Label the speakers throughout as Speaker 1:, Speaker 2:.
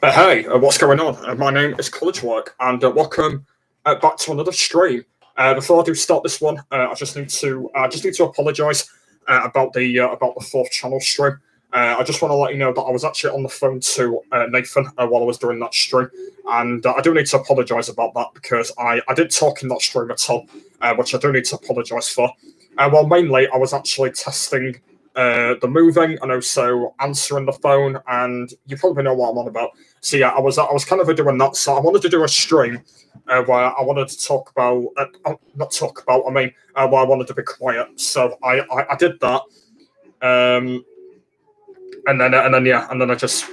Speaker 1: Hey, what's going on? My name is College Work, and welcome back to another stream. Before I do start this one, I just need to apologise about the fourth channel stream. I just want to let you know that I was actually on the phone to Nathan while I was doing that stream, and I do need to apologise about that because I didn't talk in that stream at all, which I do need to apologise for. Well, mainly I was actually testing the moving and also answering the phone, and you probably know what I'm on about. So yeah, I was kind of doing that. So I wanted to do a stream where I wanted to talk about, not talk about. I mean, where I wanted to be quiet. So I did that, um, and then I just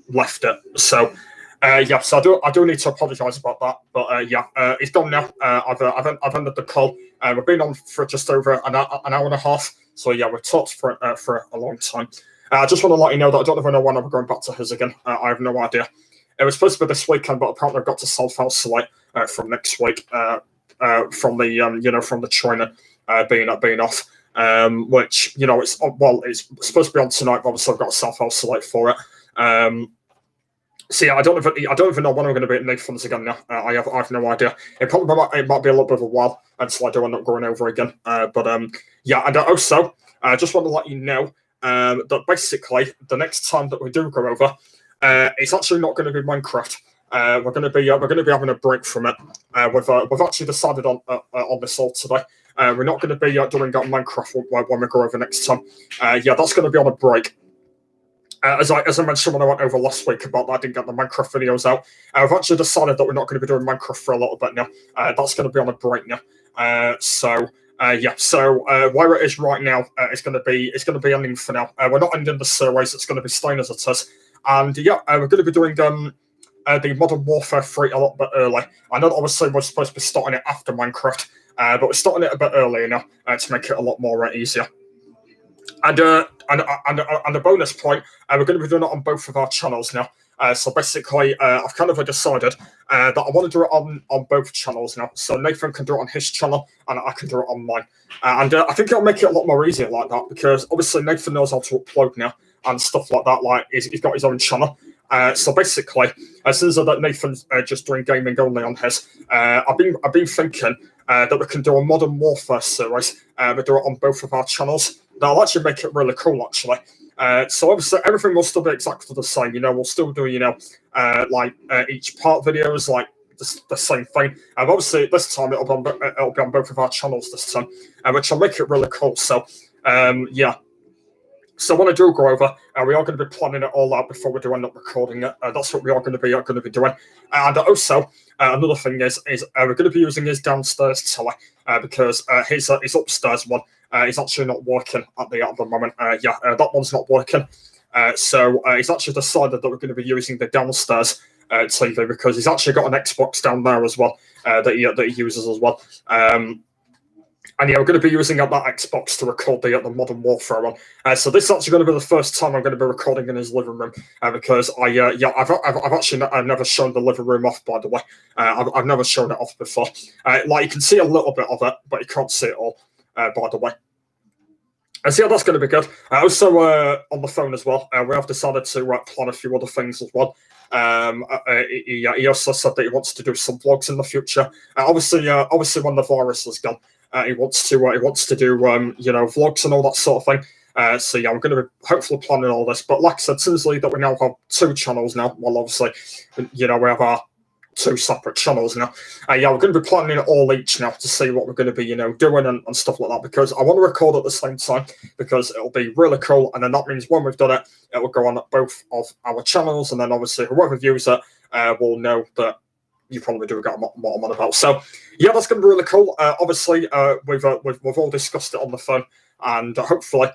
Speaker 1: left it. So. Yeah, so I do need to apologise about that, but it's done now. I've ended the call. We've been on for just over an hour and a half, so yeah, we've talked for a long time. I just want to let you know that I don't even know when I'm going back to his again. I have no idea. It was supposed to be this weekend, but apparently I've got to self-isolate from next week from the trainer being off. Which it's supposed to be on tonight, but obviously I've got to self-isolate for it. So yeah, I don't even know when I'm going to be at Nathan's again now. I have no idea. It might be a little bit of a while until I do end up going over again. Yeah, and also I just want to let you know that basically the next time that we do go over, it's actually not going to be Minecraft. We're going to be having a break from it. We've actually decided on this all today. We're not going to be doing Minecraft when we go over next time. Yeah, that's going to be on a break. As I mentioned when I went over last week about that, I didn't get the Minecraft videos out. I've actually decided that we're not going to be doing Minecraft for a little bit now. That's going to be on a break now. So where it is right now, it's going to be ending for now. We're not ending the series. It's going to be staying as it is. And yeah, we're going to be doing the Modern Warfare 3 a lot bit early. I know that obviously we're supposed to be starting it after Minecraft, but we're starting it a bit earlier now to make it a lot more easier. And a bonus point, we're going to be doing it on both of our channels now. So basically, I've kind of decided that I want to do it on both channels now. So Nathan can do it on his channel, and I can do it on mine. And I think it'll make it a lot more easier like that, because obviously Nathan knows how to upload now and stuff like that. Like he's got his own channel. So basically, since that Nathan's just doing gaming only on his, I've been thinking that we can do a Modern Warfare series. We do it on both of our channels. That'll actually make it really cool, actually. So obviously everything will still be exactly the same. We'll still do each part videos, like the same thing. And obviously this time it'll be on both of our channels this time, which will make it really cool. So yeah. So when I do go over, we are going to be planning it all out before we do end up recording it. That's what we are going to be doing. And also, another thing is we're going to be using his downstairs telly because his upstairs one is actually not working at the moment. That one's not working. So he's actually decided that we're going to be using the downstairs TV because he's actually got an Xbox down there as well that he uses as well. And yeah, we're going to be using that Xbox to record the Modern Warfare on. So this is actually going to be the first time I'm going to be recording in his living room because I've actually never shown the living room off, by the way. I've never shown it off before. You can see a little bit of it, but you can't see it all, by the way. So yeah, that's going to be good. Also on the phone as well, we have decided to plan a few other things as well. He also said that he wants to do some vlogs in the future. Obviously when the virus is gone. He wants to do vlogs and all that sort of thing. So yeah, I'm going to be hopefully planning all this. But like I said, since that we now have two channels now, well obviously, we have our two separate channels now. Yeah, we're going to be planning it all each now to see what we're going to be doing and stuff like that, because I want to record at the same time because it'll be really cool, and then that means when we've done it, it will go on both of our channels, and then obviously whoever views it will know that you probably do get what I'm on about. So yeah, that's going to be really cool. Obviously, we've all discussed it on the phone, and hopefully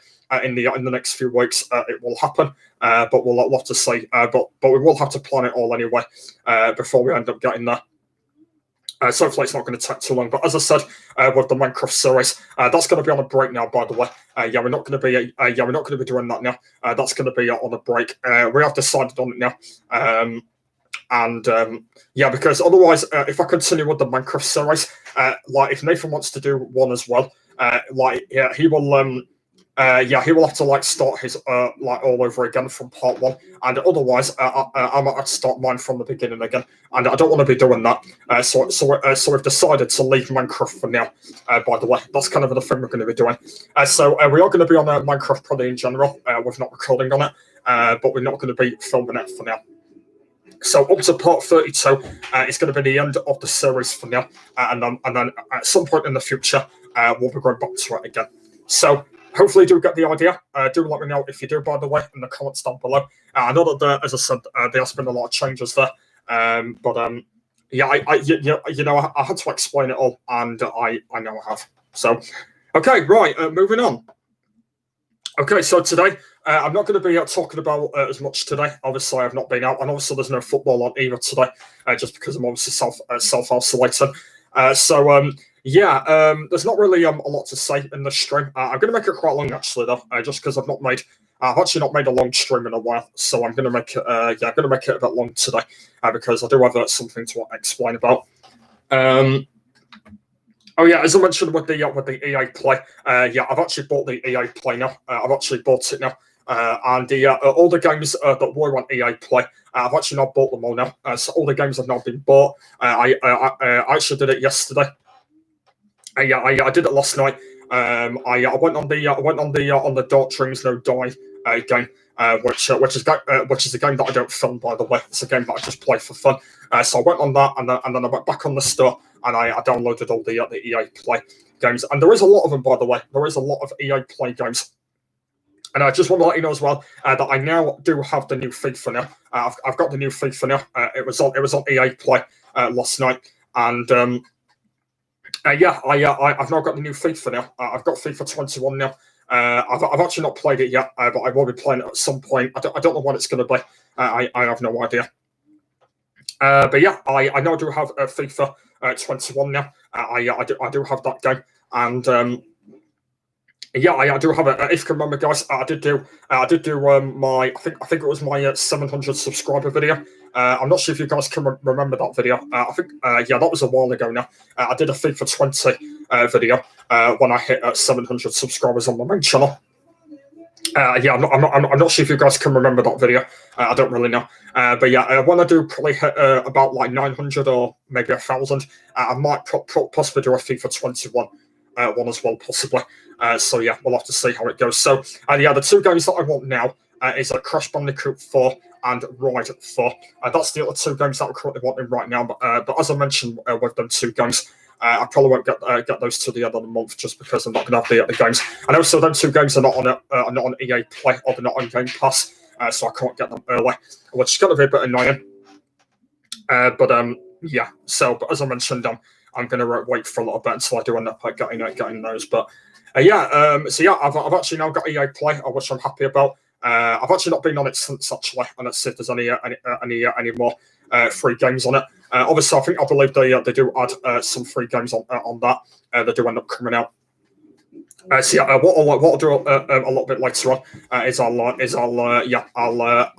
Speaker 1: in the next few weeks it will happen. But we'll have to see. But we will have to plan it all anyway before we end up getting there. So hopefully it's not going to take too long. But as I said, with the Minecraft series, that's going to be on a break now. By the way, we're not going to be doing that now. That's going to be on a break. We have decided on it now. Because otherwise, if I continue with the Minecraft series, if Nathan wants to do one as well, he will yeah, he will have to like start his like all over again from part one, and otherwise, I might have to start mine from the beginning again, and I don't want to be doing that. So we've decided to leave Minecraft for now. By the way, that's kind of the thing we're going to be doing. So we are going to be on Minecraft probably in general. We're not recording on it, but we're not going to be filming it for now. So up to part 32 is going to be the end of the series for now, and then at some point in the future, we'll be going back to it again. So hopefully you do get the idea. Do let me know if you do, by the way, in the comments down below. I know that, as I said, there has been a lot of changes there. Yeah, you know, I had to explain it all, and I know I have. So, okay, right, moving on. Okay, so today, I'm not going to be talking about as much today. Obviously, I've not been out, and obviously there's no football on either today, just because I'm obviously self-isolating. Yeah, there's not really a lot to say in this stream. I'm going to make it quite long, actually, though, just because I've actually not made a long stream in a while, so I'm going to make it, I'm going to make it a bit long today, because I do have something to explain about. Oh yeah, as I mentioned with the EA Play, yeah, I've actually bought the EA Play now. I've actually bought it now, and all the games that were on EA Play, I've actually not bought them all now. So all the games have now been bought. I actually did it yesterday. Yeah, I did it last night. I went on the Dark Dreams No Die game, which is a game that I don't film, by the way. It's a game that I just play for fun. So I went on that, and then I went back on the store, and I downloaded all the EA Play games. And there is a lot of them, by the way. There is a lot of EA Play games. And I just want to let you know as well that I now do have the new FIFA now. I've got the new FIFA now. It was on EA Play last night, and yeah, I've now got the new FIFA now. I've got FIFA 21 now. I've actually not played it yet, but I will be playing it at some point. I don't know when it's going to be. I have no idea. But yeah, I now do have FIFA 21 now. I do have that game, and yeah, I do have it. If you can remember, guys, I did do my I think it was my 700 subscriber video. I'm not sure if you guys can remember that video. I think yeah, that was a while ago now. I did a FIFA 20 video when I hit 700 subscribers on my main channel. Yeah, I'm not sure if you guys can remember that video. I don't really know. But yeah, when I do probably hit about like 900 or maybe 1,000, I might possibly do a FIFA 21 one as well, possibly. So yeah, we'll have to see how it goes. So yeah, the two games that I want now is Crash Bandicoot 4 and Ride 4. That's the other two games that I'm currently wanting right now. But as I mentioned with them two games, I probably won't get those to the end of the month just because I'm not going to have the games. And also, them two games are not on EA Play, or they're not on Game Pass, so I can't get them early, which is going to be a bit annoying. Yeah. So, but as I mentioned, I'm going to wait for a little bit until I do end up getting those. But yeah. So yeah, I've actually now got EA Play, which I'm happy about. I've actually not been on it since, actually, and let's see if there's any more free games on it. Obviously, I believe they do add some free games on that. They do end up coming out. So yeah, what I'll do a little bit later on is I'll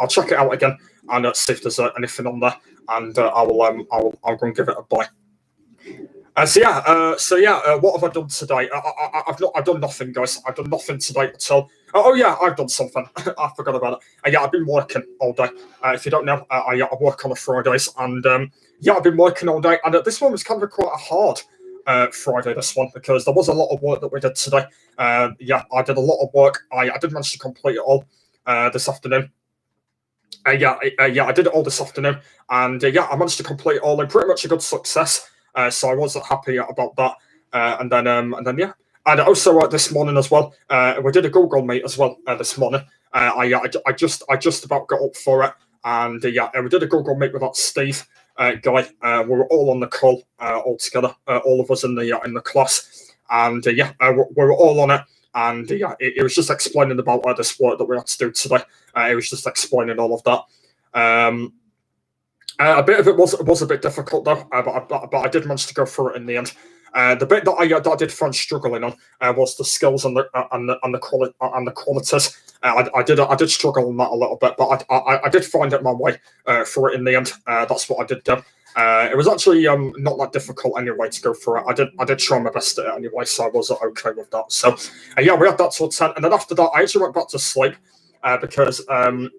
Speaker 1: check it out again and see if there's anything on there, and I'll go and give it a buy. So yeah, what have I done today? I've done nothing, guys. I've done nothing today at all. Oh yeah, I've done something. I forgot about it. Yeah, I've been working all day. If you don't know, I work on the Fridays, and yeah, I've been working all day. And this one was kind of quite a hard Friday, this one, because there was a lot of work that we did today. Yeah, I did a lot of work. I did manage to complete it all this afternoon. Yeah, I did it all this afternoon, and yeah, I managed to complete it all in pretty much a good success. So I wasn't happy about that, and then yeah, and also this morning as well, we did a Google Meet as well this morning. I just about got up for it, and yeah, we did a Google Meet with that Steve guy. We were all on the call all together, all of us in the class, and yeah, we were all on it. And yeah, it was just explaining about this work that we had to do today. It was just explaining all of that. A bit of it was a bit difficult though, but I did manage to go through it in the end. The bit that I did find struggling on was the skills and the qualities. I did struggle on that a little bit, but I did find it my way through it in the end. That's what I did do. It was actually not that difficult anyway to go through it. I did try my best at it anyway, so I was okay with that. So yeah, we had that till 10, and then after that, I actually went back to sleep because I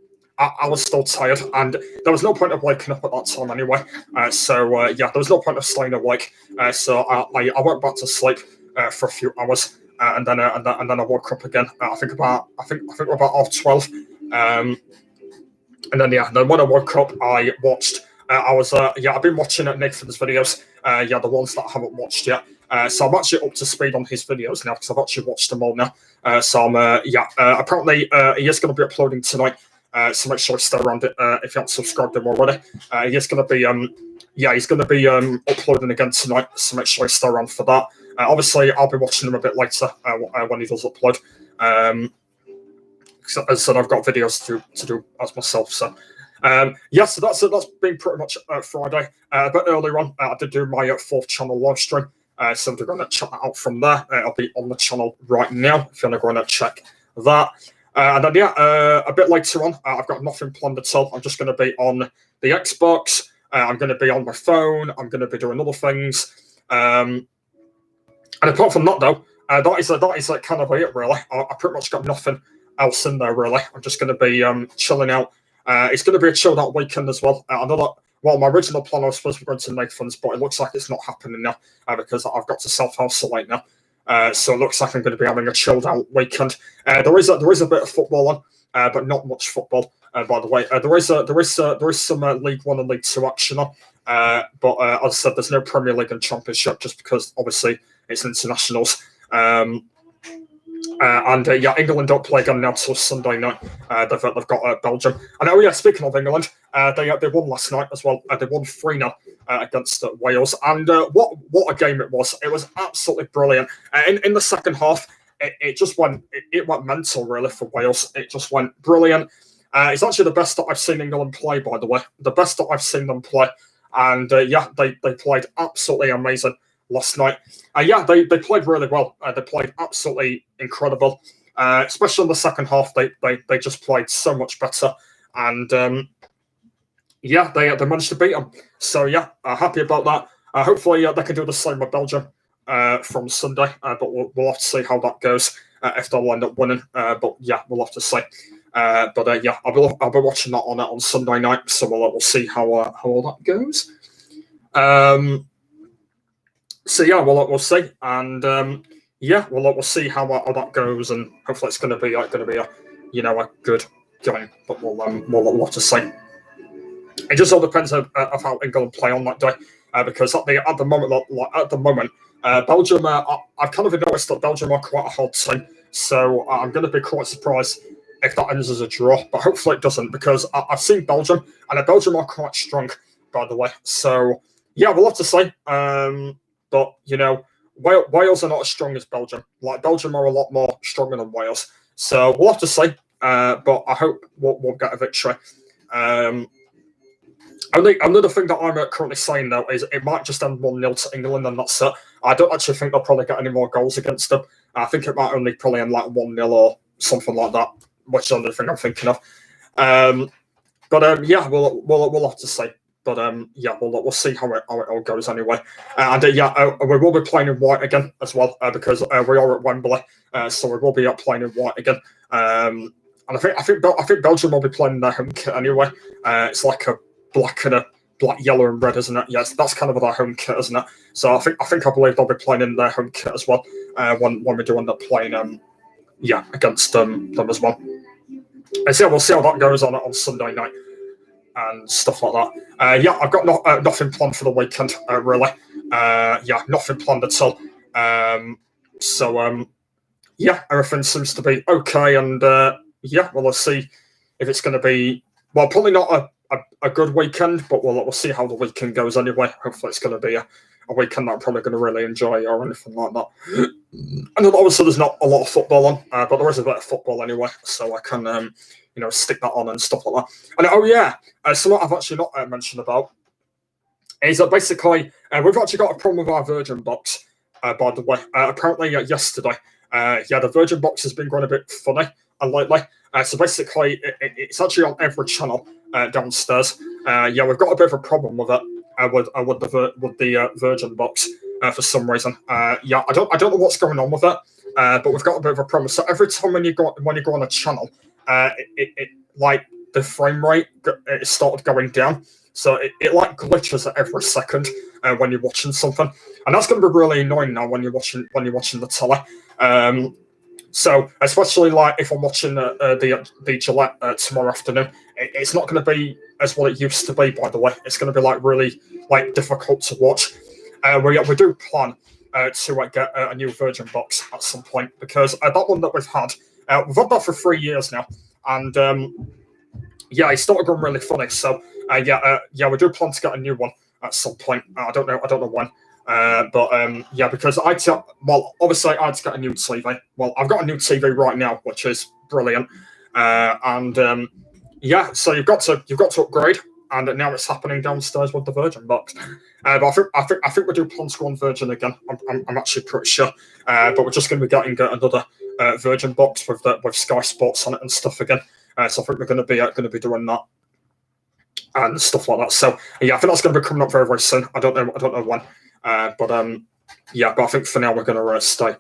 Speaker 1: was still tired, and there was no point of waking up at that time anyway. So yeah, there was no point of staying awake. So I went back to sleep for a few hours, and then I woke up again. I think about 12. And then yeah, then when I woke up, I watched. I've been watching Nathan's videos. The ones that I haven't watched yet. So I'm actually up to speed on his videos now because I've actually watched them all now. So I'm apparently he is going to be uploading tonight. So make sure you stay around it if you haven't subscribed to him already. He is going to be he's going to be uploading again tonight. So make sure you stay around for that. Obviously, I'll be watching him a bit later when he does upload. So, as I said, I've got videos to do as myself. So so that's it. That's been pretty much Friday. A bit earlier on, I did do my 4th channel live stream. So we're going to check that out from there. It'll be on the channel right now if you want to go and check that. And then a bit later on, I've got nothing planned at all. I'm just going to be on the Xbox. I'm going to be on my phone. I'm going to be doing other things. And apart from that, though, that is kind of it, really. I pretty much got nothing else in there, really. I'm just going to be chilling out. It's going to be a chilled out weekend as well. My original plan, I was supposed to be going to Nathan's, but it looks like it's not happening now because I've got to self-isolate now. So it looks like I'm going to be having a chilled out weekend. There is a bit of football on, but not much football. By the way, there is some League One and League Two action on. But as I said, there's no Premier League and Championship just because obviously it's internationals. England don't play again now till Sunday night. They've got Belgium. And speaking of England, they won last night as well. They won 3-0 against Wales. And what a game it was! It was absolutely brilliant. In the second half, it just went mental really for Wales. It just went brilliant. It's actually the best that I've seen England play, by the way. The best that I've seen them play. And they played absolutely amazing last night. They played really well. They played absolutely incredible. Especially in the second half, they just played so much better. And they managed to beat them. So happy about that. Hopefully they can do the same with Belgium from Sunday. But we'll have to see how that goes if they'll end up winning. But we'll have to see. I'll be watching that on Sunday night. So we'll see how all that goes. We'll see, and we'll see how that goes, and hopefully it's going to be a good game. But we'll have to see. It just all depends of how England play on that day, because at the moment, Belgium. I've kind of noticed that Belgium are quite a hard team, so I'm going to be quite surprised if that ends as a draw. But hopefully it doesn't, because I've seen Belgium, and Belgium are quite strong, by the way. So we'll have to see. But Wales are not as strong as Belgium. Like Belgium are a lot more stronger than Wales. So we'll have to see. But I hope we'll get a victory. Another thing that I'm currently saying though is it might just end 1-0 to England, and that's it. I don't actually think they'll probably get any more goals against them. I think it might only probably end like 1-0 or something like that, which is the only thing I'm thinking of. We'll have to see. But we'll see how it all goes anyway. We will be playing in white again as well because we are at Wembley, so we will be playing in white again. And I think Belgium will be playing in their home kit anyway. It's like a black, yellow, and red, isn't it? Yes, that's kind of their home kit, isn't it? So I believe they'll be playing in their home kit as well when we do end up playing against them as well. And so we'll see how that goes on Sunday night. And stuff like that. I've got nothing planned for the weekend, really. Nothing planned at all. Everything seems to be okay. And let's see if it's going to be, probably not a good weekend, but we'll see how the weekend goes anyway. Hopefully it's going to be a weekend that I'm probably going to really enjoy or anything like that. And obviously there's not a lot of football on, but there is a bit of football anyway, so I can stick that on and stuff like that. And something I've actually not mentioned about is that basically we've actually got a problem with our Virgin box, by the way. Apparently yesterday, the Virgin box has been going a bit funny lately. So basically it's actually on every channel downstairs. We've got a bit of a problem with it. with the Virgin box for some reason. Yeah, I don't know what's going on with it, but we've got a bit of a problem. So every time when you go on a channel, it like the frame rate it started going down. So it like glitches at every second when you're watching something, and that's going to be really annoying now when you're watching the telly. So especially like if I'm watching the Gillette tomorrow afternoon, it's not going to be as what it used to be. By the way, it's going to be like really like difficult to watch. We do plan to get a new Virgin box at some point, because that one that we've had that for 3 years now, and yeah, it started going really funny. So yeah, we do plan to get a new one at some point. I don't know when. But yeah, because obviously I had to get a new TV. Well, I've got a new TV right now, which is brilliant. And yeah, so you've got to upgrade, and now it's happening downstairs with the Virgin box. But I think we do plan to go on Virgin again. I'm actually pretty sure. But we're just going to be getting another Virgin box with Sky Sports on it and stuff again. So I think we're going to be doing that and stuff like that. So yeah, I think that's going to be coming up very, very soon. I don't know when. But yeah, but I think for now we're going to stay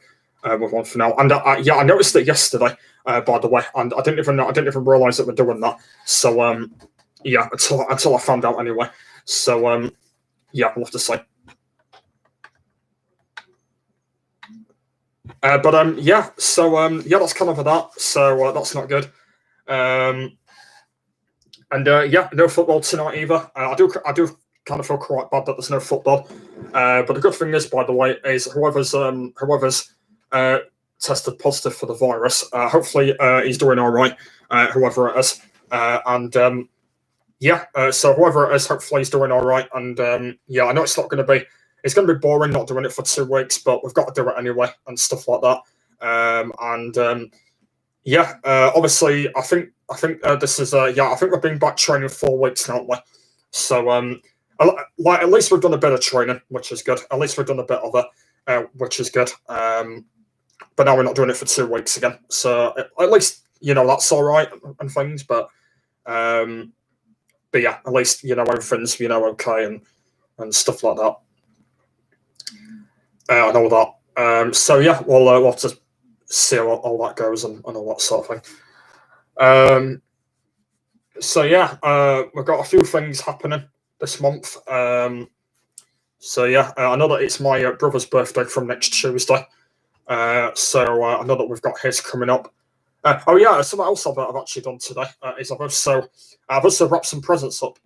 Speaker 1: with one for now. And yeah, I noticed it yesterday, by the way, and I didn't even realize that we're doing that. So yeah, until I found out anyway. So yeah, we'll have to say. But yeah, so yeah, that's kind of that. So that's not good. And yeah, no football tonight either. I do kind of feel quite bad that there's no football. But the good thing is, by the way, is whoever's tested positive for the virus, hopefully he's doing all right, whoever it is. And yeah, so whoever it is, hopefully he's doing all right. And yeah, I know it's going to be boring not doing it for 2 weeks, but we've got to do it anyway and stuff like that. And yeah, obviously, I think this is yeah, I think we've been back training 4 weeks now, haven't we? So like at least we've done a bit of training, which is good. At least we've done a bit of it, which is good. But now we're not doing it for 2 weeks again. So at least that's all right and things. But yeah, at least everything's okay and stuff like that. I know that. So yeah, we'll have to see how all that goes and all that sort of thing. So yeah, we've got a few things happening this month. So yeah, I know that it's my brother's birthday from next Tuesday. So I know that we've got his coming up. Oh yeah, something else I've actually done today is I've also wrapped some presents up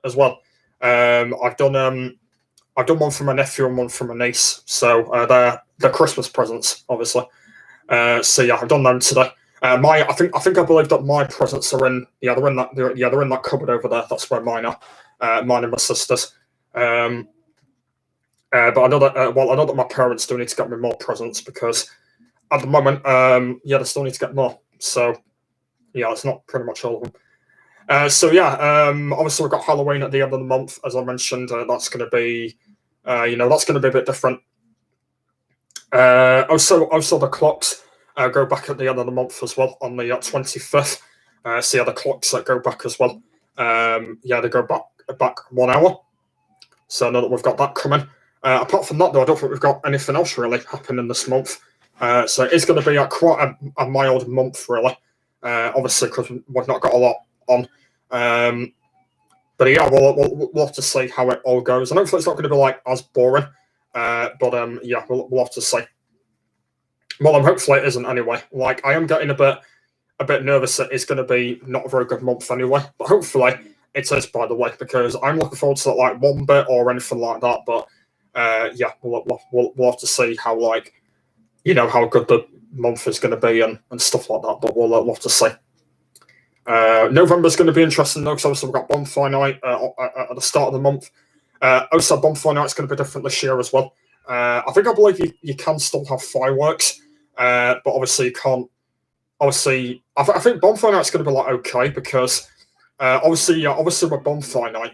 Speaker 1: as well. I've done one for my nephew and one for my niece. So they're Christmas presents, obviously. So yeah, I've done them today. I believe that my presents are in they're in that cupboard over there. That's where mine are. Mine and my sister's. But I know that my parents do need to get me more presents, because at the moment, yeah, they still need to get more. So yeah, it's not pretty much all of them. So yeah, obviously we've got Halloween at the end of the month, as I mentioned. That's going to be, that's going to be a bit different. Also the clocks go back at the end of the month as well, on the 25th. So yeah, the clocks that go back as well. Yeah, they go back 1 hour. So I know that we've got that coming. Apart from that, though, I don't think we've got anything else really happening this month. So it's going to be quite a mild month, really. Obviously, because we've not got a lot on. But yeah, we'll have to see how it all goes. And hopefully it's not going to be like as boring. But yeah, we'll have to see. Well, hopefully it isn't anyway. Like, I am getting a bit nervous that it's going to be not a very good month anyway. But hopefully it is, by the way, because I'm looking forward to like one bit or anything like that. But yeah, we'll have to see how how good the month is going to be and stuff like that. But we'll have to see. November's going to be interesting though, because obviously we've got bonfire night at the start of the month. Also, bonfire night's going to be different this year as well. I believe you can still have fireworks, but obviously you can't. Obviously, I think bonfire night's going to be like okay, because obviously with bonfire night,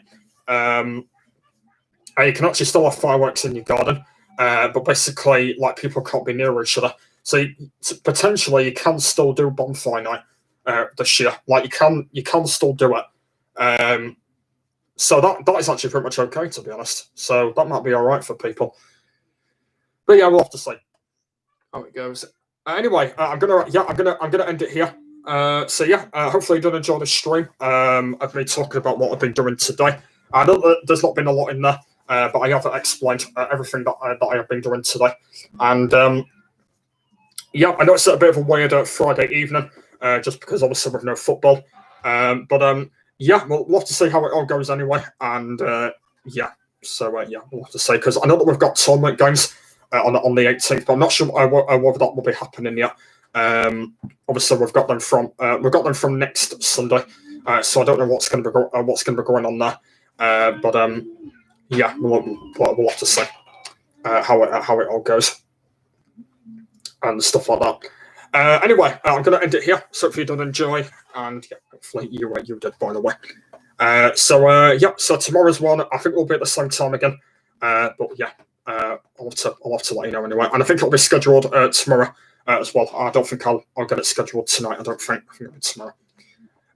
Speaker 1: you can actually still have fireworks in your garden, but basically like people can't be near each other. So potentially you can still do bonfire night this year. Like you can still do it. So that is actually pretty much okay, to be honest. So that might be all right for people. But yeah, we'll have to see how it goes. Anyway, I'm gonna end it here. So yeah, hopefully you did enjoy the stream. Of me talking about what I've been doing today. I know that there's not been a lot in there, but I have explained everything that I have been doing today. And yeah, I know it's a bit of a weird Friday evening, just because obviously with no football. But yeah, we'll have to see how it all goes anyway. And yeah, so yeah, we'll have to see, because I know that we've got tournament games on the 18th, but I'm not sure whether that will be happening yet. Obviously, we've got them from next Sunday, so I don't know what's going to be going on there. But yeah, we'll have to see how it all goes and stuff like that. Anyway, I'm going to end it here. So if you did enjoy, and yeah, hopefully you did, by the way. So yeah, so tomorrow's one, I think we'll be at the same time again. But yeah, I'll have to let you know anyway. And I think it'll be scheduled tomorrow as well. I don't think I'll get it scheduled tonight. I think it'll be tomorrow.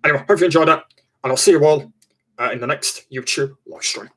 Speaker 1: Anyway, hope you enjoyed it, and I'll see you all in the next YouTube live stream.